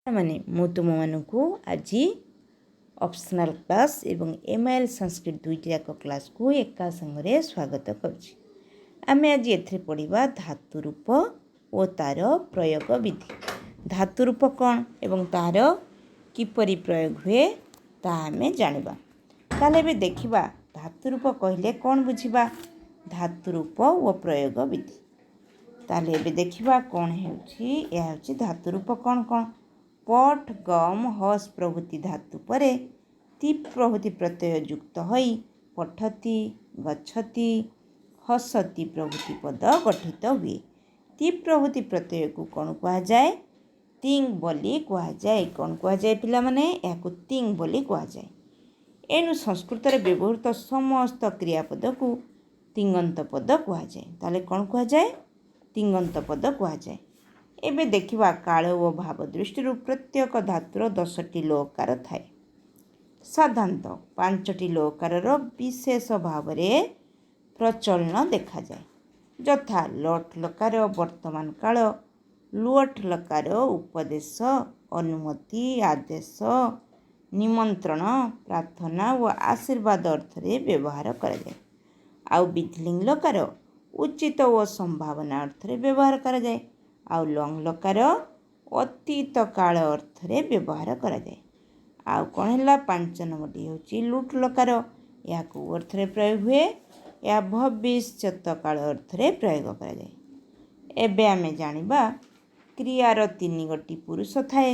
ମାନେ ମୁଁ ତୁମମାନଙ୍କୁ ଆଜି ଅପସନାଲ୍ କ୍ଲାସ୍ ଏବଂ MIL ସଂସ୍କୃତ ଦୁଇଟି ଯାକ କ୍ଲାସ୍କୁ ଏକା ସାଙ୍ଗରେ ସ୍ୱାଗତ କରୁଛି। ଆମେ ଆଜି ଏଥିରେ ପଢ଼ିବା ଧାତୁ ରୂପ ଓ ତା'ର ପ୍ରୟୋଗ ବିଧି। ଧାତୁ ରୂପ କ'ଣ ଏବଂ ତାହାର କିପରି ପ୍ରୟୋଗ ହୁଏ ତାହା ଆମେ ଜାଣିବା। ତାହେଲେ ଏବେ ଦେଖିବା ଧାତୁ ରୂପ କହିଲେ କ'ଣ ବୁଝିବା, ଧାତୁ ରୂପ ଓ ପ୍ରୟୋଗ ବିଧି। ତାହେଲେ ଏବେ ଦେଖିବା କ'ଣ ହେଉଛି, ଏହା ହେଉଛି ଧାତୁ ରୂପ କ'ଣ କ'ଣ। ପଟ ଗମ ହସ୍ ପ୍ରଭୃତି ଧାତୁ ପରେ ତିପ୍ ପ୍ରଭୃତି ପ୍ରତ୍ୟୟ ଯୁକ୍ତ ହୋଇ ପଠତି ଗଚ୍ଛତି ହସତି ପ୍ରଭୃତି ପଦ ଗଠିତ ହୁଏ। ତିପ୍ ପ୍ରଭୃତି ପ୍ରତ୍ୟୟକୁ କ'ଣ କୁହାଯାଏ? ତିଙ୍ଗ୍ ବୋଲି କୁହାଯାଏ। କ'ଣ କୁହାଯାଏ ପିଲାମାନେ? ଏହାକୁ ତିଙ୍ଗ୍ ବୋଲି କୁହାଯାଏ। ଏଣୁ ସଂସ୍କୃତରେ ବ୍ୟବହୃତ ସମସ୍ତ କ୍ରିୟାପଦକୁ ତିଙ୍ଗନ୍ତ ପଦ କୁହାଯାଏ। ତାହେଲେ କ'ଣ କୁହାଯାଏ? ତିଙ୍ଗନ୍ତ ପଦ କୁହାଯାଏ। ଏବେ ଦେଖିବା କାଳ ଓ ଭାବ ଦୃଷ୍ଟିରୁ ପ୍ରତ୍ୟେକ ଧାତୁର 10ଟି ଲୋକାର ଥାଏ। ସାଧାରଣତଃ 5ଟି ଲୋକାରର ବିଶେଷ ଭାବରେ ପ୍ରଚଳନ ଦେଖାଯାଏ, ଯଥା ଲଟ୍ ଲକାର ବର୍ତ୍ତମାନ କାଳ, ଲୁଅଟ୍ ଲକାର ଉପଦେଶ, ଅନୁମତି, ଆଦେଶ, ନିମନ୍ତ୍ରଣ, ପ୍ରାର୍ଥନା ଓ ଆଶୀର୍ବାଦ ଅର୍ଥରେ ବ୍ୟବହାର କରାଯାଏ। ଆଉ ବିଧିଲିଙ୍ଗ ଲକାର ଉଚିତ ଓ ସମ୍ଭାବନା ଅର୍ଥରେ ବ୍ୟବହାର କରାଯାଏ। ଆଉ ଲଙ୍ଗ୍ ଲକାର ଅତୀତ କାଳ ଅର୍ଥରେ ବ୍ୟବହାର କରାଯାଏ। ଆଉ କ'ଣ ହେଲା, 5 ନମ୍ବରଟି ହେଉଛି ଲୁଟ୍ ଲକାର। ଏହା କେଉଁ ଅର୍ଥରେ ପ୍ରୟୋଗ ହୁଏ? ଏହା ଭବିଷ୍ୟତ କାଳ ଅର୍ଥରେ ପ୍ରୟୋଗ କରାଯାଏ। ଏବେ ଆମେ ଜାଣିବା କ୍ରିୟାର 3 ଗୋଟି ପୁରୁଷ ଥାଏ।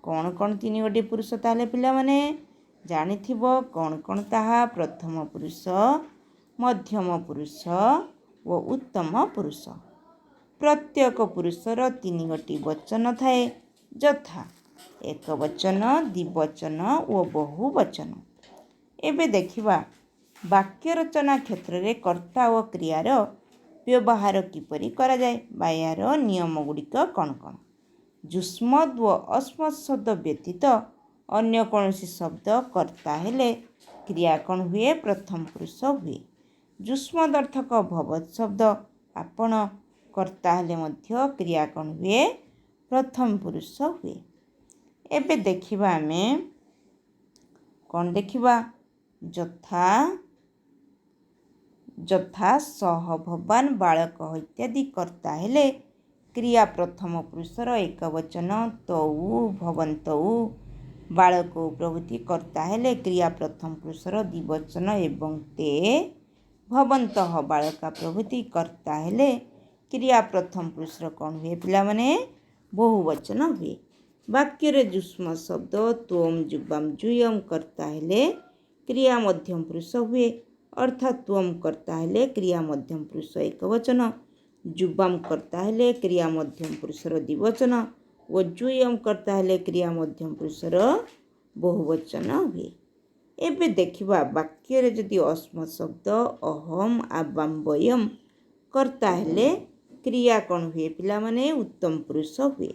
କ'ଣ କ'ଣ 3 ଗୋଟି ପୁରୁଷ ତାହେଲେ ପିଲାମାନେ ଜାଣିଥିବ କ'ଣ କ'ଣ ତାହା? ପ୍ରଥମ ପୁରୁଷ, ମଧ୍ୟମ ପୁରୁଷ ଓ ଉତ୍ତମ ପୁରୁଷ। ପ୍ରତ୍ୟେକ ପୁରୁଷର 3 ଗୋଟି ବଚନ ଥାଏ, ଯଥା ଏକବଚନ, ଦ୍ୱିବଚନ ଓ ବହୁବଚନ। ଏବେ ଦେଖିବା ବାକ୍ୟ ରଚନା କ୍ଷେତ୍ରରେ କର୍ତ୍ତା ଓ କ୍ରିୟାର ବ୍ୟବହାର କିପରି କରାଯାଏ ବା ଏହାର ନିୟମ ଗୁଡ଼ିକ କ'ଣ କ'ଣ। ଯୁଷ୍ମଦ୍ ଓ ଅସ୍ମଦ୍ ଶବ୍ଦ ବ୍ୟତୀତ ଅନ୍ୟ କୌଣସି ଶବ୍ଦ କର୍ତ୍ତା ହେଲେ କ୍ରିୟା କ'ଣ ହୁଏ? ପ୍ରଥମ ପୁରୁଷ ହୁଏ। ଯୁଷ୍ମଦ୍ ଅର୍ଥକ ଭବତ୍ ଶବ୍ଦ ଆପଣ, କର୍ତ୍ତା ହେଲେ ମଧ୍ୟ କ୍ରିୟା କ'ଣ ହୁଏ? ପ୍ରଥମ ପୁରୁଷ ହୁଏ। ଏବେ ଦେଖିବା ଆମେ କ'ଣ ଦେଖିବା, ଯଥା ସହ ଭବାନ ବାଳକ ଇତ୍ୟାଦି କର୍ତ୍ତା ହେଲେ କ୍ରିୟା ପ୍ରଥମ ପୁରୁଷର ଏକବଚନ, ତୌ ଭବନ୍ତୌ ବାଳକୌ ପ୍ରଭୃତି କର୍ତ୍ତା ହେଲେ କ୍ରିୟା ପ୍ରଥମ ପୁରୁଷର ଦ୍ୱିବଚନ ଏବଂ ତେ ଭବନ୍ତଃ ବାଳକା ପ୍ରଭୃତି କର୍ତ୍ତା ହେଲେ କ୍ରିୟା ପ୍ରଥମ ପୁରୁଷର କ'ଣ ହୁଏ ପିଲାମାନେ? ବହୁବଚନ ହୁଏ। ବାକ୍ୟରେ ଯୁଷ୍ମ ଶବ୍ଦ ତ୍ୱମ୍ ଯୁଗ୍ବାମ୍ ଯୂୟମ୍ କର୍ତ୍ତା ହେଲେ କ୍ରିୟା ମଧ୍ୟମ ପୁରୁଷ ହୁଏ, ଅର୍ଥାତ୍ ତ୍ୱମ୍ କର୍ତ୍ତା ହେଲେ କ୍ରିୟା ମଧ୍ୟମ ପୁରୁଷ ଏକବଚନ, ଯୁଗ୍ବାମ୍ କର୍ତ୍ତା ହେଲେ କ୍ରିୟା ମଧ୍ୟମ ପୁରୁଷର ଦ୍ୱିବଚନ ଓ ଯୂୟମ୍ କର୍ତ୍ତା ହେଲେ କ୍ରିୟା ମଧ୍ୟମ ପୁରୁଷର ବହୁବଚନ ହୁଏ। ଏବେ ଦେଖିବା ବାକ୍ୟରେ ଯଦି ଅସ୍ମତ୍ ଶବ୍ଦ ଅହମ୍ ଆବାମ୍ ବୟମ୍ କର୍ତ୍ତା ହେଲେ କ୍ରିୟା କ'ଣ ହୁଏ ପିଲାମାନେ? ଉତ୍ତମ ପୁରୁଷ ହୁଏ,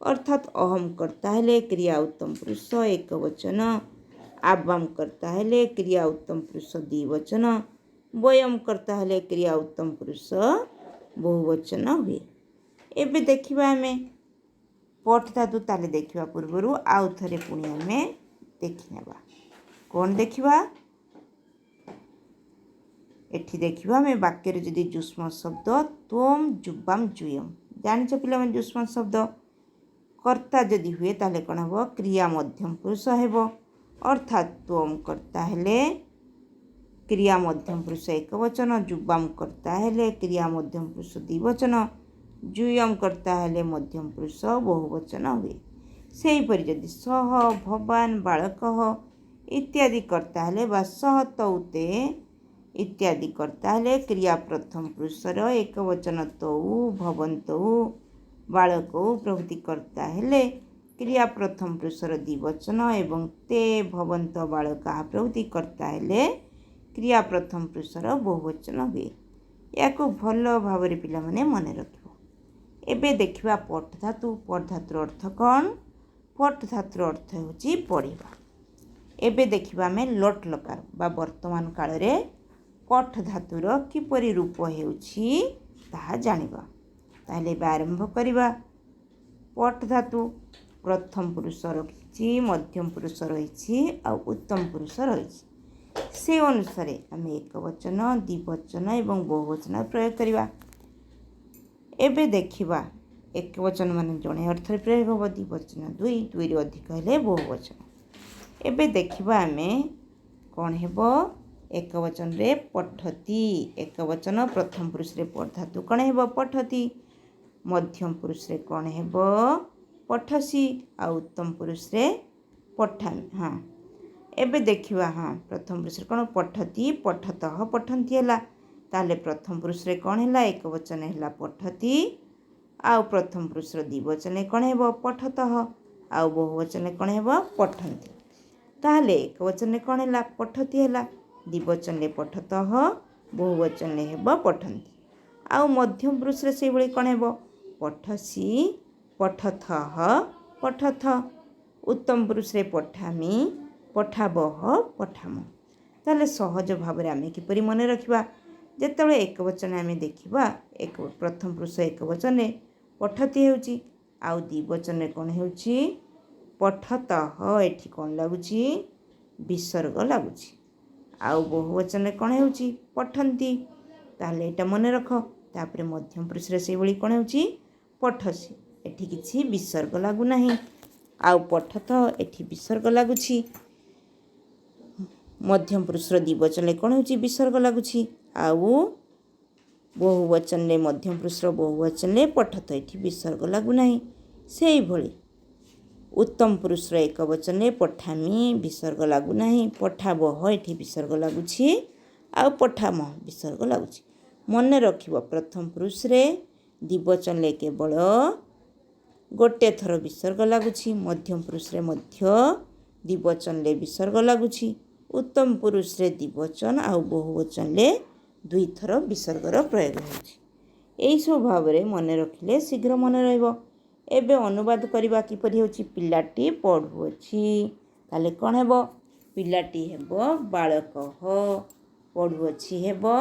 ଅର୍ଥାତ୍ ଅହମ୍ କର୍ତ୍ତା ହେଲେ କ୍ରିୟା ଉତ୍ତମ ପୁରୁଷ ଏକବଚନ, ଆବାମ୍ କର୍ତ୍ତା ହେଲେ କ୍ରିୟା ଉତ୍ତମ ପୁରୁଷ ଦ୍ୱିବଚନ, ବୟମ୍ କର୍ତ୍ତା ହେଲେ କ୍ରିୟା ଉତ୍ତମ ପୁରୁଷ ବହୁବଚନ ହୁଏ। ଏବେ ଦେଖିବା ଆମେ ପଟ ଧାତୁ। ତାହେଲେ ଦେଖିବା ପୂର୍ବରୁ ଆଉ ଥରେ ପୁଣି ଆମେ ଦେଖିନେବା। କ'ଣ ଦେଖିବା? ଏଠି ଦେଖିବା ଆମେ ବାକ୍ୟରେ ଯଦି ଯୁଷ୍ମ ଶବ୍ଦ ତ୍ୱମ୍ ଯୁଗ୍ବାମ୍ ଯୂୟମ୍, ଜାଣିଛ ପିଲାମାନେ ଯୁଷ୍ମ ଶବ୍ଦ କର୍ତ୍ତା ଯଦି ହୁଏ ତାହେଲେ କ'ଣ ହେବ? କ୍ରିୟା ମଧ୍ୟମ ପୁରୁଷ ହେବ, ଅର୍ଥାତ୍ ତ୍ୱମ୍ କର୍ତ୍ତା ହେଲେ କ୍ରିୟା ମଧ୍ୟମ ପୁରୁଷ ଏକବଚନ, ଯୁଗ୍ବାମ୍ କର୍ତ୍ତା ହେଲେ କ୍ରିୟା ମଧ୍ୟମ ପୁରୁଷ ଦ୍ୱିବଚନ, ଯୂୟମ୍ କର୍ତ୍ତା ହେଲେ ମଧ୍ୟମ ପୁରୁଷ ବହୁବଚନ ହୁଏ। ସେହିପରି ଯଦି ସହ ଭବାନ ବାଳକଃ ଇତ୍ୟାଦି କର୍ତ୍ତା ହେଲେ ବା ସହ ତୌ ତେ ଇତ୍ୟାଦି କର୍ତ୍ତା ହେଲେ କ୍ରିୟା ପ୍ରଥମ ପୁରୁଷର ଏକବଚନ ତୌ ଭବନ୍ତୌ ବାଳକୌ ପ୍ରଭୃତି କର୍ତ୍ତା ହେଲେ କ୍ରିୟା ପ୍ରଥମ ପୁରୁଷର ଦ୍ୱିବଚନ ଏବଂ ତେ ଭବନ୍ତ ବାଳକା ପ୍ରଭୃତି କର୍ତ୍ତା ହେଲେ କ୍ରିୟା ପ୍ରଥମ ପୁରୁଷର ବହୁବଚନ ହୁଏ। ଏହାକୁ ଭଲ ଭାବରେ ପିଲାମାନେ ମନେ ରଖିବ। ଏବେ ଦେଖିବା ପଟ ଧାତୁ। ପଟ ଧାତୁର ଅର୍ଥ କ'ଣ? ପଟ ଧାତୁର ଅର୍ଥ ହେଉଛି ପଢ଼ିବା। ଏବେ ଦେଖିବା ଆମେ ଲଟ୍ ଲକାର ବା ବର୍ତ୍ତମାନ କାଳରେ ପଟ ଧାତୁର କିପରି ରୂପ ହେଉଛି ତାହା ଜାଣିବା। ତାହେଲେ ଏବେ ଆରମ୍ଭ କରିବା। ପଟ ଧାତୁ प्रथम पुरुष रही मध्यम पुरुष रही उत्तम पुरुष रही से अनुसार आम एक वचन द्विवचन एवं बहुवचन प्रयोग करवा। एबे देखिबा एक वचन मान जड़े अर्थ प्रयोग हम द्विवचन दुई दुई अधिक हेले बहुवचन। एबे देखिबा आमे कौन हेब एक वचन रे पठती एक वचन प्रथम पुरुष रे धातु कौन हेब पठती मध्यम पुरुष रे कौन हेब पठसी आ उत्तम पुरुष रे पठामी। हाँ एबे देखिबा हाँ प्रथम पुरुष रे कौन पठती पठतः पठंती हैला ताले प्रथम पुरुष रे कौन हैला एक वचन हैला पठती आउ प्रथम पुरुष रो द्विवचन कौन हेब पठतः आउ बहुवचन कौन हेब पठंती। ताले एक वचन कौन हैला पठती हैला द्विवचन पठतः बहुवचन हेब पठंती आउ मध्यम पुरुष रे से भली कौन हेब पठसी पठथः पठथ उत्तम पुरुष रे पठामी पठाबह पठाम। ताले सहज भाव में आम किपरि मन रखिबा जेतेबेले एक वचन आम देखिबा एक प्रथम पुरुष एक वचन पठती होउची आउ द्विवचन कौन होउची पठतः एठी कौन लगुची विसर्ग लगुची आउ बहुवचन कौन होउची पठंती ताले एटा मन रख। तापर मध्यम पुरुष रे से भली कौन होउची पठसी एठी किछि विसर्ग लागु नाही आउ पठत एठी विसर्ग लगुची मध्यम पुरुष द्विवचन कौन होउची विसर्ग लगुची आउ बहुवचन मध्यम पुरुष बहुवचन पठत एठी विसर्ग लागु नाही। सेही भली उत्तम पुरुष एक वचन पठामी विसर्ग लागु नाही पठाबह एठी विसर्ग लगुची आउ पठाम विसर्ग लगुची। मन रखिब प्रथम पुरुष रे द्विवचन केवल गोटे थर विसर्ग लगुची मध्यम पुरुष रे मध्य द्विवचन विसर्ग लगुची उत्तम पुरुष रे द्विवचन आउ बहुवचन दुई थर विसर्गर प्रयोग होउची। एई सब भाव में मन रखिले शीघ्र मन रहिबो। एबे अनुवाद करबा किपरि होउची पिलाटी पढुअछि ताले कोन हेबो पिलाटी हेबो बालकः पढुअछि हेबो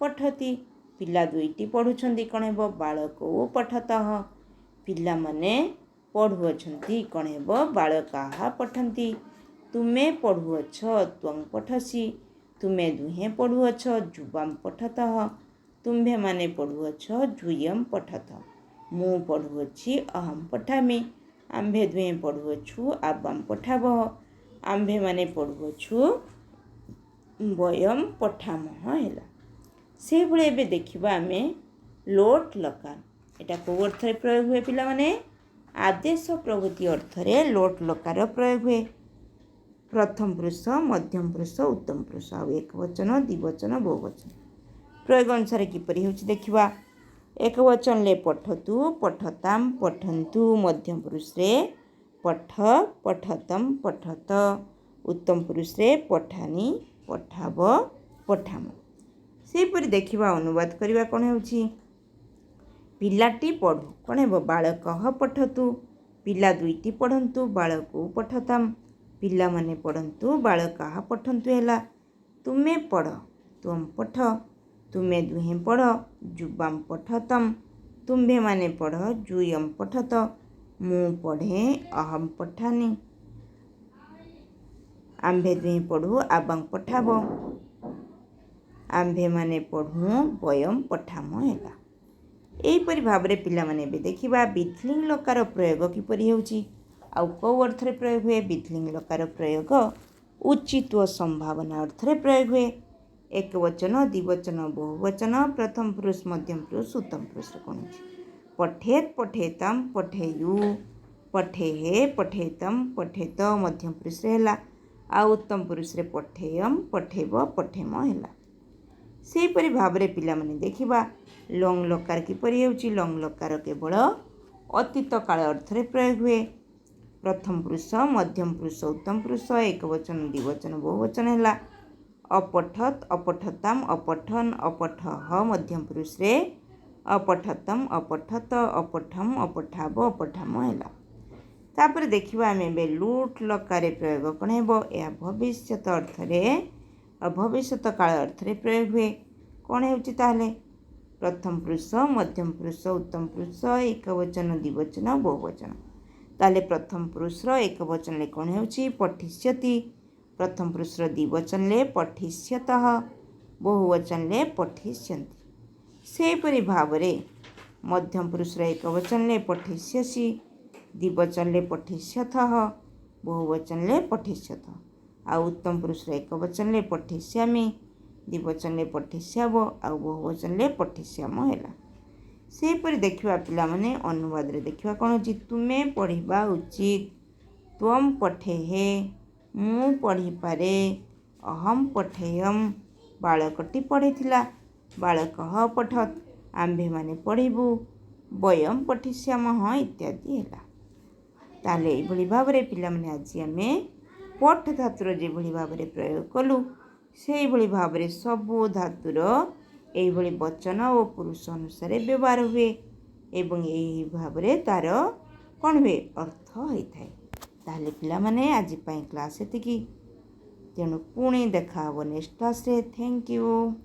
पठती पिला दुईटी पढुछंती कोन हेबो बालको पठतः पिला माने पढुअछंती कोन हेबो बालकाः पठंती तुमे पढुअछ त्वं पठसी तुमे दुहे पढुअछ जुवां पठतः तुम्भे माने पढुअछ जुयं पठत मु पढुअछि अहं पठामि आम्भे दुहे पढुअछु आबां पठाबः आम्भे माने पढुअछु वयं पठामः हैला। से भले एबे देखिबा आमे लोट लकार एटा को अर्थ रे प्रयोग हुए पिला माने आदेश प्रभृति अर्थ रे लोट लकार प्रयोग हुए प्रथम पुरुष मध्यम पुरुष उत्तम पुरुष आ एक वचन द्विवचन बहुवचन प्रयोग अनुसार किपरि होउची देखिबा एक वचन ले पठतु पठताम पठन्तु मध्यम पुरुष रे पठ पठतम पठत उत्तम पुरुष रे पठानी पठाब पठाम। सेपरि देखिबा अनुवाद करबा कोन होउची पिलाटी पढु कोन हेबो बालकः पठतु पिला दुईटी पढन्तु बालको पठताम पिला माने पढन्तु बालकाः पठन्तु हैला तुमे पढ त्वं पठ तुमे दुहे पढ़ जुबां पठतम तुम्भे माने पढ़ जुयं पठत मु पढ़े अहम पठानी आम्भे दुहे पढ़ु आबां पठाब आम्भे माने पढ़ु वयं पठाम हैला। एहीपरि भाव में पिला माने भी देखिबा विधिलिंग लकार प्रयोग किपरि होउची आउ को अर्थ रे प्रयोग हुए विधिलिंग लकार प्रयोग उचित व संभावना अर्थ रे प्रयोग हुए एक वचन द्विवचन बहुवचन प्रथम पुरुष मध्यम पुरुष उत्तम पुरुष कौन पठेत पठेतम पठेयु पठेहे पठेतम पठेत मध्यम पुरुष है आ उत्तम पुरुष रे पठेयम पठेब पठेम है। सेहीपरि भाव में पिला माने देखिबा लंग लकार किपरि होउची लंग लकार केवल अतीत काल अर्थ रे प्रयोग हुए प्रथम पुरुष मध्यम पुरुष उत्तम पुरुष एक वचन द्विवचन बहुवचन है अपठत अपठताम अपठन अपठह मध्यम पुरुष रे अपठतम अपठत अपठम अपठाब अपठाम है। तापर देखिबा आमे बे लूट लकार प्रयोग कोन हेबो या भविष्यत अर्थ रे भविष्यत काल अर्थ रे प्रयोग हुए कोन हेउची ताहले प्रथम पुरुष मध्यम पुरुष उत्तम पुरुष एक वचन द्विवचन बहुवचन ताले प्रथम पुरुषर एक वचन कौन हो पठिष्यति, प्रथम पुरुषर द्विवचन पठिष्यतः, बहुवचन पठिष्यन्ति। सेपरि भाव मध्यम पुरुषर एक वचन पठिष्यसि, द्विवचन पठिष्यथः, बहुवचन पठिष्यथ। आ उत्तम पुरुषर एक वचन पठिष्यामि, द्विवचन पठिष्याव, आ बहुवचन पठिष्याम है। सेपरि देखिवा पिलामाने अनुवाद रे देखिवा कौन होची तुमे पढ़िबा उचित, त्वम पठेहे, मु पढ़ी पारे, अहम पठेयम, बालकटी पढ़िथिला, बालकः पठत, आम्भे माने पढ़िबु, वयम पठिष्यामः इत्यादि है। ताले एभली भाव रे पिलामाने आज आमे पठ धातुर जेभली भाव रे प्रयोग कलु से भली भाव रे सबु धातुर एभली वचन और पुरुष अनुसार व्यवहार हुए एवं यही भाव रे तार कौन हुए अर्थ होता है। ताहले पिला माने आज पाई क्लास एतिकी, तेणु पुणी देखा नेक्स्ट क्लास रे। Thank you.